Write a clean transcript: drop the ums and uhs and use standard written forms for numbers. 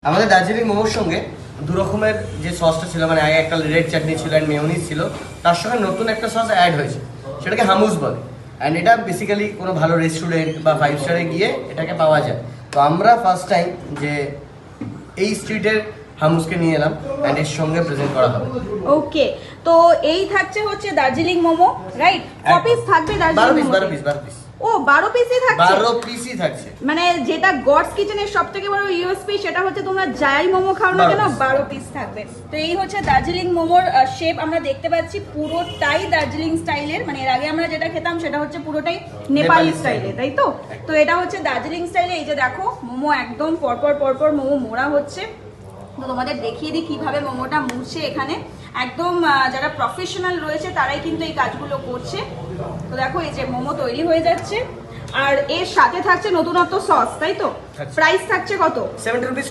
আমাদের দার্জিলিং মোমোর সঙ্গে দু রকমের যে সসটা ছিল, মানে আগে একটা রেড চাটনি ছিল অ্যান্ড মেয়োনিজ ছিল, তার সঙ্গে নতুন একটা সস অ্যাড হয়েছে, সেটাকে হামুস বলে। অ্যান্ড এটা বেসিক্যালি কোনো ভালো রেস্টুরেন্ট বা 5 স্টারে গিয়ে এটাকে পাওয়া যায়। তো আমরা ফার্স্ট টাইম যে এই স্ট্রিটের হামুসকে নিয়ে এলাম অ্যান্ড এর সঙ্গে প্রেজেন্ট করা হবে। ওকে, তো এই থাকছে হচ্ছে দার্জিলিং মোমো, রাইট? কপিস থাকবে 12 Darjeeling piece momo? 12 piece 12 piece ও 12 পিসই থাকছে? 12 পিসই থাকছে। মানে যেটা গডস কিচেনের সবথেকে বড় ইউএসপি সেটা হচ্ছে তোমরা যাই মোমো খাও না কেন 12 পিস থাকবে। তো এই হচ্ছে দার্জিলিং মোমোর শেপ আমরা দেখতে পাচ্ছি, পুরোটাই দার্জিলিং স্টাইলের। মানে এর আগে আমরা যেটা খেতাম সেটা হচ্ছে পুরোটাই নেপালি স্টাইলে, তাই তো? তো এটা হচ্ছে দার্জিলিং স্টাইলে। এই যে দেখো মোমো একদম পরপর পরপর মোমো মোড়া হচ্ছে। তো তোমাদের দেখিয়ে দিই কিভাবে মোমোটা মুড়ছে এখানে। একদম যারা প্রফেশনাল রয়েছে তারাই কিন্তু এই কাজগুলো করছে। তো দেখো এই যে মোমো তৈরি হয়ে যাচ্ছে, আর এর সাথে থাকছে নতুনত্ব সস, তাই তো? প্রাইস থাকছে কত? 70 রুপিস